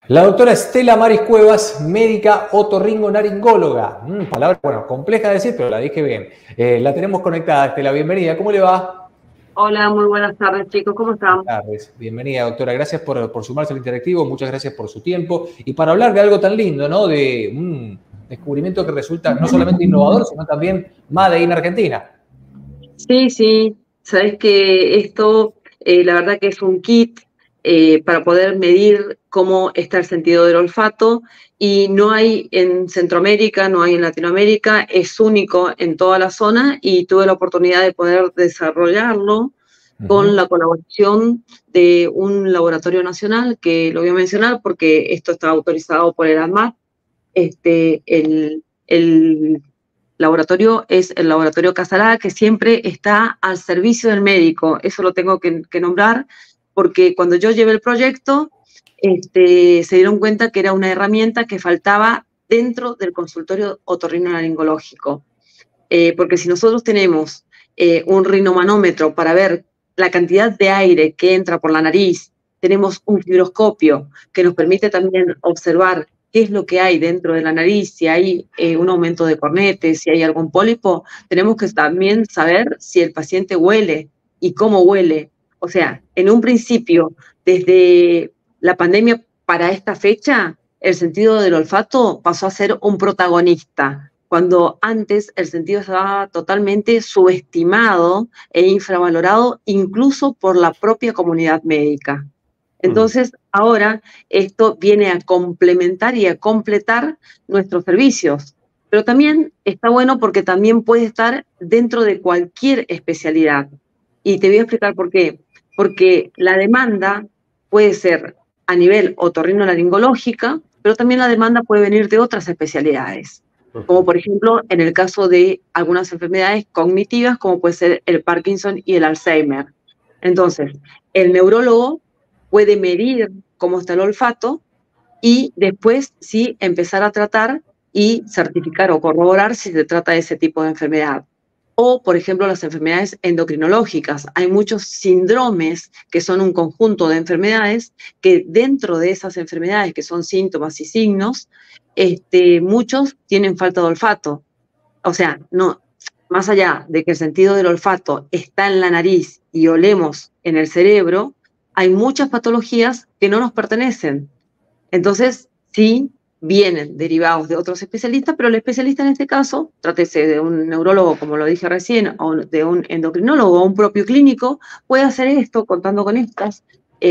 La doctora Estela Maris Cuevas, médica otorrinolaringóloga. Palabra, bueno, compleja de decir, pero la dije bien. La tenemos conectada, Estela, bienvenida. ¿Cómo le va? Hola, muy buenas tardes, chicos. ¿Cómo están? Buenas tardes. Bienvenida, doctora. Gracias por sumarse al interactivo. Muchas gracias por su tiempo. Y para hablar de algo tan lindo, ¿no? De un descubrimiento que resulta no solamente innovador, sino también Made in Argentina. Sí. Sabes que esto, la verdad que es un kit para poder medir cómo está el sentido del olfato y no hay en Centroamérica, no hay en Latinoamérica, es único en toda la zona y tuve la oportunidad de poder desarrollarlo con la colaboración de un laboratorio nacional, que lo voy a mencionar porque esto está autorizado por el ANMAT. El laboratorio es el laboratorio Casalá, que siempre está al servicio del médico. Eso lo tengo que nombrar, porque cuando yo llevé el proyecto, se dieron cuenta que era una herramienta que faltaba dentro del consultorio otorrinolaringológico. Porque si nosotros tenemos un rinomanómetro para ver la cantidad de aire que entra por la nariz, tenemos un fibroscopio que nos permite también observar qué es lo que hay dentro de la nariz, si hay un aumento de cornetes, si hay algún pólipo, tenemos que también saber si el paciente huele y cómo huele. O sea, en un principio, desde la pandemia para esta fecha, el sentido del olfato pasó a ser un protagonista, cuando antes el sentido estaba totalmente subestimado e infravalorado, incluso por la propia comunidad médica. Entonces, ahora esto viene a complementar y a completar nuestros servicios. Pero también está bueno porque también puede estar dentro de cualquier especialidad. Y te voy a explicar por qué. Porque la demanda puede ser a nivel otorrinolaringológica, pero también la demanda puede venir de otras especialidades. Como por ejemplo en el caso de algunas enfermedades cognitivas, como puede ser el Parkinson y el Alzheimer. Entonces, el neurólogo puede medir cómo está el olfato y después sí empezar a tratar y certificar o corroborar si se trata de ese tipo de enfermedad. O, por ejemplo, las enfermedades endocrinológicas. Hay muchos síndromes que son un conjunto de enfermedades que dentro de esas enfermedades, que son síntomas y signos, muchos tienen falta de olfato. O sea, no, más allá de que el sentido del olfato está en la nariz y olemos en el cerebro, hay muchas patologías que no nos pertenecen. Entonces, sí, vienen derivados de otros especialistas, pero el especialista en este caso, trátese de un neurólogo, como lo dije recién, o de un endocrinólogo o un propio clínico, puede hacer esto contando con estas.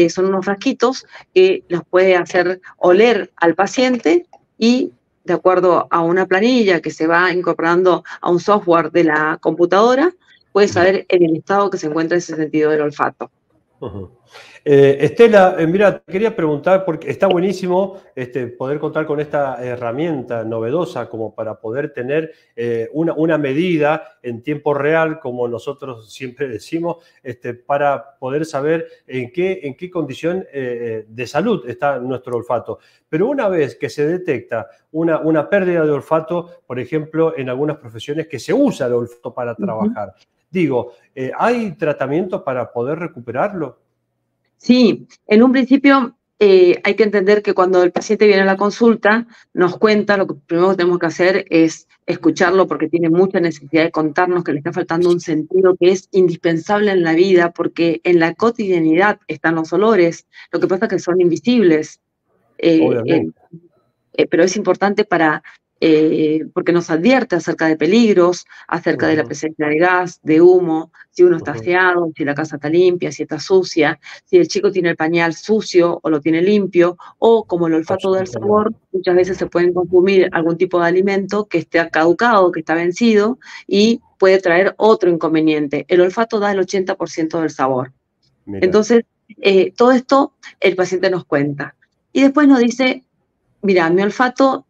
Son unos frasquitos que los puede hacer oler al paciente y de acuerdo a una planilla que se va incorporando a un software de la computadora, puede saber en el estado que se encuentra ese sentido del olfato. Estela, mira, te quería preguntar, porque está buenísimo poder contar con esta herramienta novedosa como para poder tener una medida en tiempo real, como nosotros siempre decimos, para poder saber en qué condición de salud está nuestro olfato. Pero una vez que se detecta una pérdida de olfato, por ejemplo, en algunas profesiones que se usa el olfato para trabajar, digo, ¿hay tratamiento para poder recuperarlo? Sí, en un principio hay que entender que cuando el paciente viene a la consulta, nos cuenta, lo que primero que tenemos que hacer es escucharlo porque tiene mucha necesidad de contarnos que le está faltando un sentido que es indispensable en la vida, porque en la cotidianidad están los olores, lo que pasa es que son invisibles. Pero es importante porque nos advierte acerca de peligros, acerca de la presencia de gas, de humo, si uno está aseado, si la casa está limpia, si está sucia, si el chico tiene el pañal sucio o lo tiene limpio, o como el olfato del sabor, muchas veces se pueden consumir algún tipo de alimento que esté caducado, que está vencido, y puede traer otro inconveniente. El olfato da el 80% del sabor. Mira. Entonces, todo esto el paciente nos cuenta. Y después nos dice, mira, mi olfato,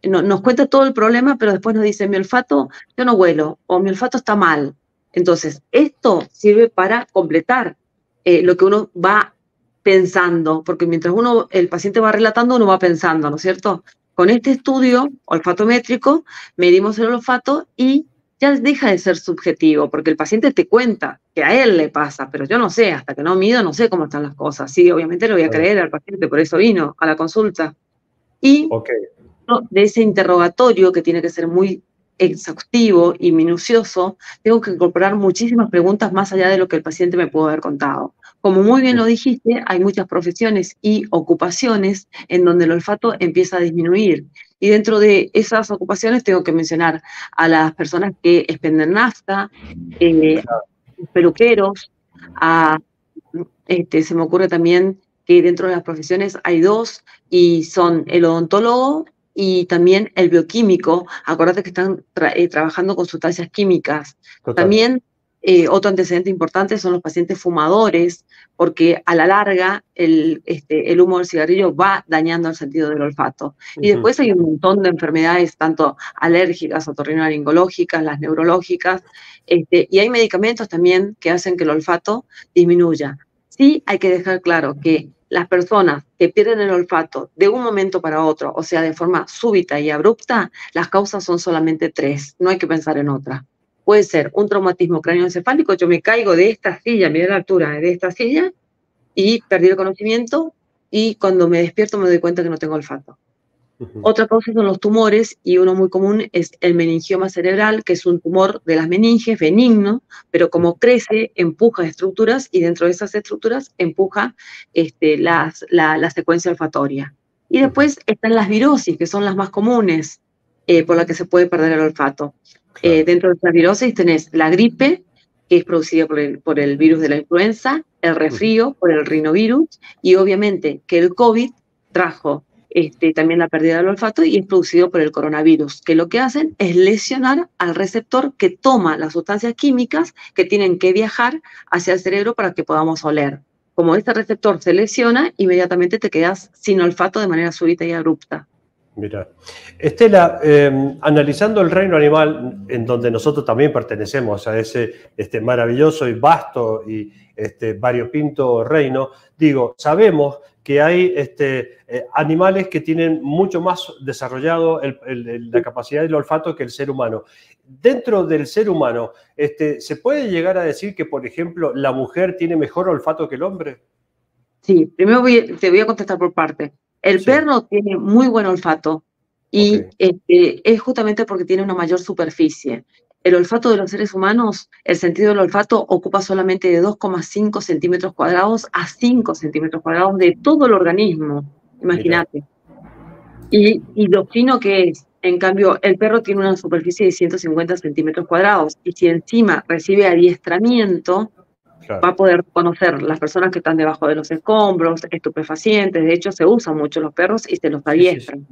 nos cuenta todo el problema, pero después nos dice, mi olfato, yo no huelo, o mi olfato está mal. Entonces, esto sirve para completar lo que uno va pensando, porque mientras el paciente va relatando, uno va pensando, ¿no es cierto? Con este estudio olfatométrico, medimos el olfato y ya deja de ser subjetivo, porque el paciente te cuenta que a él le pasa, pero yo no sé, hasta que no mido, no sé cómo están las cosas. Sí, obviamente le voy a creer al paciente, por eso vino a la consulta. Y de ese interrogatorio, que tiene que ser muy exhaustivo y minucioso, tengo que incorporar muchísimas preguntas más allá de lo que el paciente me pudo haber contado. Como muy bien lo dijiste, hay muchas profesiones y ocupaciones en donde el olfato empieza a disminuir. Y dentro de esas ocupaciones tengo que mencionar a las personas que expenden nafta, peluqueros, se me ocurre también que dentro de las profesiones hay dos, y son el odontólogo y también el bioquímico. Acuérdate que están trabajando con sustancias químicas. Total. También otro antecedente importante son los pacientes fumadores, porque a la larga el humo del cigarrillo va dañando el sentido del olfato. Y después hay un montón de enfermedades, tanto alérgicas, otorrinolaringológicas, las neurológicas, y hay medicamentos también que hacen que el olfato disminuya. Sí hay que dejar claro que las personas que pierden el olfato de un momento para otro, o sea, de forma súbita y abrupta, las causas son solamente 3, no hay que pensar en otra. Puede ser un traumatismo cráneoencefálico, yo me caigo de esta silla, mirá la altura de esta silla, y perdí el conocimiento, y cuando me despierto me doy cuenta que no tengo olfato. Otra causa son los tumores, y uno muy común es el meningioma cerebral, que es un tumor de las meninges, benigno, pero crece, empuja estructuras, y dentro de esas estructuras empuja la secuencia olfatoria. Y después están las virosis, que son las más comunes, por las que se puede perder el olfato. Dentro de las virosis tenés la gripe, que es producida por el virus de la influenza, el resfrío por el rinovirus, y obviamente que el COVID trajo también la pérdida del olfato, y es producido por el coronavirus, que lo que hacen es lesionar al receptor que toma las sustancias químicas que tienen que viajar hacia el cerebro para que podamos oler. Como este receptor se lesiona, inmediatamente te quedas sin olfato de manera súbita y abrupta. Mira, Estela, analizando el reino animal, en donde nosotros también pertenecemos a ese maravilloso y vasto y variopinto reino, digo, sabemos que hay animales que tienen mucho más desarrollado la capacidad del olfato que el ser humano. Dentro del ser humano, ¿se puede llegar a decir que, por ejemplo, la mujer tiene mejor olfato que el hombre? Sí, primero te voy a contestar por parte. El perro tiene muy buen olfato, y es justamente porque tiene una mayor superficie. El olfato de los seres humanos, el sentido del olfato ocupa solamente de 2,5 centímetros cuadrados a 5 centímetros cuadrados de todo el organismo, imagínate. Y lo fino que es. En cambio, el perro tiene una superficie de 150 centímetros cuadrados, y si encima recibe adiestramiento, va a poder conocer las personas que están debajo de los escombros, estupefacientes. De hecho, se usan mucho los perros y se los adiestran.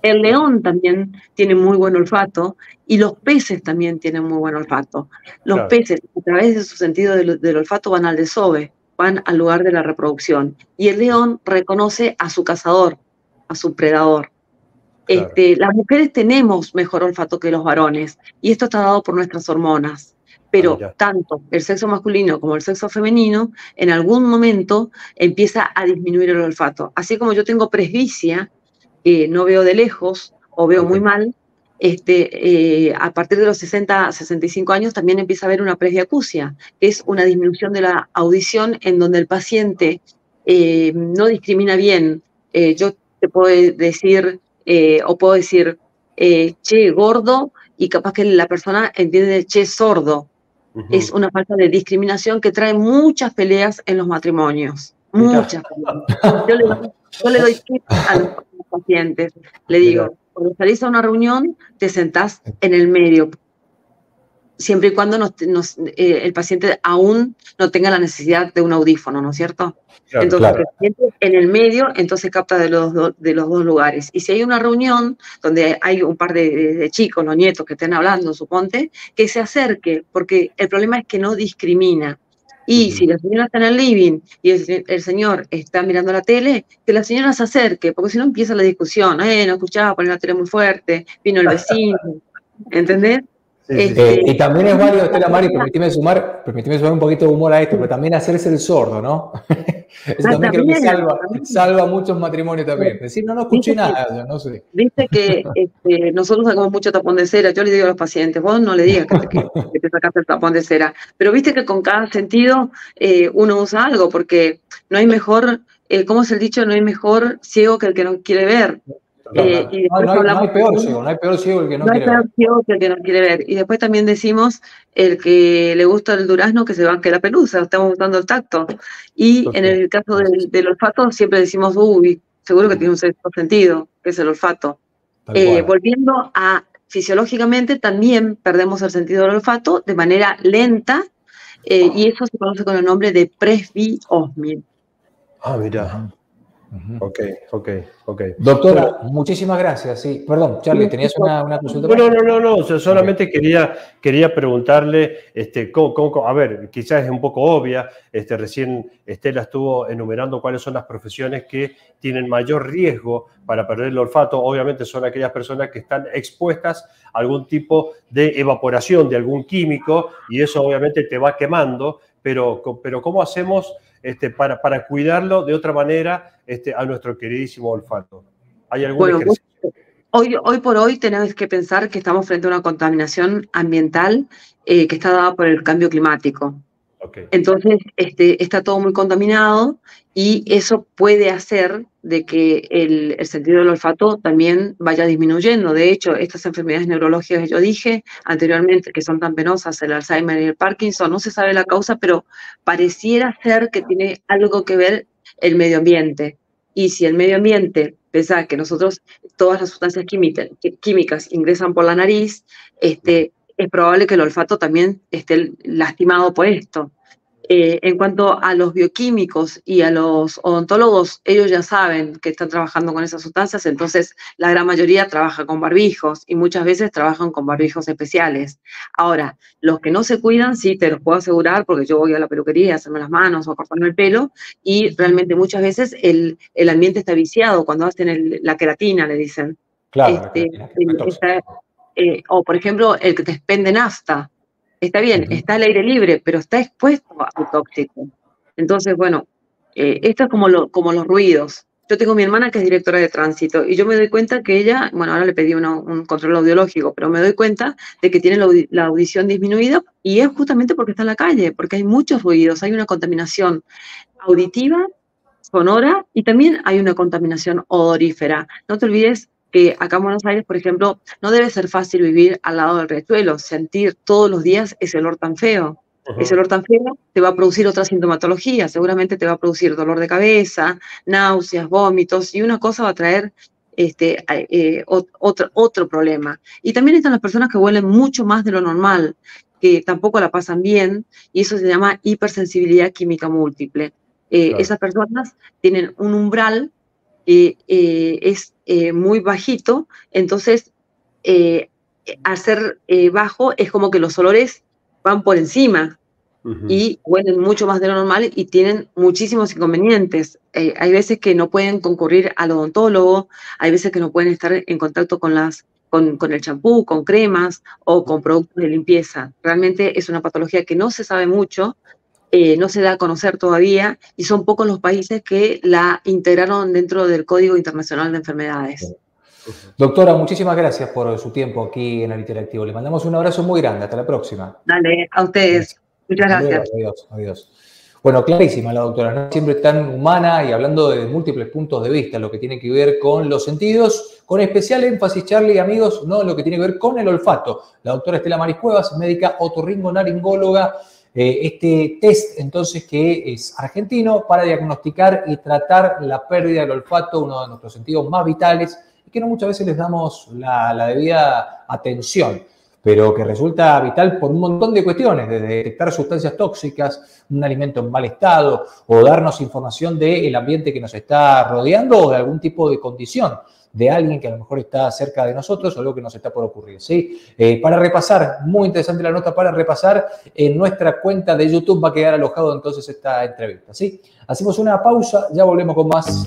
El león también tiene muy buen olfato, y los peces también tienen muy buen olfato. Los peces, a través de su sentido del olfato, van al desove, van al lugar de la reproducción. Y el león reconoce a su cazador, a su predador. Las mujeres tenemos mejor olfato que los varones, y esto está dado por nuestras hormonas. Pero tanto el sexo masculino como el sexo femenino, en algún momento empieza a disminuir el olfato. Así como yo tengo presbicia, no veo de lejos o veo muy mal, a partir de los 60, 65 años también empieza a haber una presbiacusia, que es una disminución de la audición en donde el paciente no discrimina bien. Yo te puedo decir, che, gordo, y capaz que la persona entiende che, sordo. Es una falta de discriminación que trae muchas peleas en los matrimonios. Muchas peleas. Yo le doy tips a los pacientes. Le digo, cuando salís a una reunión, te sentás en el medio, siempre y cuando el paciente aún no tenga la necesidad de un audífono, ¿no es cierto? Entonces, el paciente en el medio, entonces capta de los dos lugares. Y si hay una reunión donde hay un par de chicos, los nietos que estén hablando, suponte, que se acerque, porque el problema es que no discrimina. Y si la señora está en el living y el señor está mirando la tele, que la señora se acerque, porque si no empieza la discusión. No escuchaba, poner la tele muy fuerte, vino el vecino, ¿entendés? Y también es válido, Estela Mari, permíteme sumar un poquito de humor a esto, pero también hacerse el sordo, ¿no? Eso también creo que salva muchos matrimonios también. Decir, no escuché nada, no sé. Viste que nosotros sacamos mucho tapón de cera. Yo le digo a los pacientes, vos no le digas que te sacaste el tapón de cera. Pero viste que con cada sentido uno usa algo, porque no hay mejor, ¿cómo es el dicho? No hay mejor ciego que el que no quiere ver. No hay peor ciego el que no quiere ver. No hay peor ciego que el que no quiere ver. Y después también decimos, el que le gusta el durazno, que se banque la pelusa, estamos usando el tacto. Y en el caso del olfato, siempre decimos, uy, seguro que tiene un sexto sentido, que es el olfato. Volviendo a fisiológicamente, también perdemos el sentido del olfato de manera lenta, y eso se conoce con el nombre de presbiosmia. Ah, mira. Ok. Doctora, muchísimas gracias. Sí, perdón, Charlie, ¿tenías una consulta? No, o sea, solamente quería preguntarle, a ver, quizás es un poco obvia, recién Estela estuvo enumerando cuáles son las profesiones que tienen mayor riesgo para perder el olfato. Obviamente son aquellas personas que están expuestas a algún tipo de evaporación de algún químico y eso obviamente te va quemando, pero ¿cómo hacemos para cuidarlo de otra manera a nuestro queridísimo olfato? ¿Hay algún ejercicio? Hoy por hoy tenemos que pensar que estamos frente a una contaminación ambiental que está dada por el cambio climático. Entonces, está todo muy contaminado y eso puede hacer de que el sentido del olfato también vaya disminuyendo. De hecho, estas enfermedades neurológicas que yo dije anteriormente, que son tan penosas, el Alzheimer y el Parkinson, no se sabe la causa, pero pareciera ser que tiene algo que ver el medio ambiente. Y si el medio ambiente, pese que nosotros, todas las sustancias químicas ingresan por la nariz, es probable que el olfato también esté lastimado por esto. En cuanto a los bioquímicos y a los odontólogos, ellos ya saben que están trabajando con esas sustancias, entonces la gran mayoría trabaja con barbijos y muchas veces trabajan con barbijos especiales. Ahora, los que no se cuidan, sí, te los puedo asegurar, porque yo voy a la peluquería a hacerme las manos o a cortarme el pelo, y realmente muchas veces el ambiente está viciado cuando hacen la queratina, le dicen. Claro, o, por ejemplo, el que te expende nafta. Está bien, está al aire libre, pero está expuesto al tóxico. Entonces, bueno, esto es como los ruidos. Yo tengo mi hermana que es directora de tránsito y yo me doy cuenta que ella, bueno, ahora le pedí un control audiológico, pero me doy cuenta de que tiene la audición disminuida y es justamente porque está en la calle, porque hay muchos ruidos, hay una contaminación auditiva, sonora y también hay una contaminación odorífera. No te olvides que acá en Buenos Aires, por ejemplo, no debe ser fácil vivir al lado del riachuelo, sentir todos los días ese olor tan feo. Ese olor tan feo te va a producir otra sintomatología, seguramente te va a producir dolor de cabeza, náuseas, vómitos, y una cosa va a traer otro problema. Y también están las personas que huelen mucho más de lo normal, que tampoco la pasan bien, y eso se llama hipersensibilidad química múltiple. Claro. Esas personas tienen un umbral es muy bajito, entonces al ser bajo es como que los olores van por encima y huelen mucho más de lo normal y tienen muchísimos inconvenientes. Hay veces que no pueden concurrir al odontólogo, hay veces que no pueden estar en contacto con el champú, con cremas o con productos de limpieza. Realmente es una patología que no se sabe mucho, no se da a conocer todavía y son pocos los países que la integraron dentro del Código Internacional de Enfermedades. Doctora, muchísimas gracias por su tiempo aquí en el Interactivo. Le mandamos un abrazo muy grande. Hasta la próxima. Dale, a ustedes. Muchas gracias. Adiós. Bueno, clarísima la doctora, ¿no? Siempre tan humana y hablando de múltiples puntos de vista, lo que tiene que ver con los sentidos, con especial énfasis, Charlie y amigos, no lo que tiene que ver con el olfato. La doctora Estela Mari Cuevas, médica otorrinolaringóloga. Este test, entonces, que es argentino para diagnosticar y tratar la pérdida del olfato, uno de nuestros sentidos más vitales, y que no muchas veces les damos la debida atención, pero que resulta vital por un montón de cuestiones, desde detectar sustancias tóxicas, un alimento en mal estado, o darnos información del ambiente que nos está rodeando o de algún tipo de condición de alguien que a lo mejor está cerca de nosotros o algo que nos está por ocurrir, ¿sí? Para repasar, muy interesante la nota para repasar, en nuestra cuenta de YouTube va a quedar alojado entonces esta entrevista, ¿sí? Hacemos una pausa, ya volvemos con más.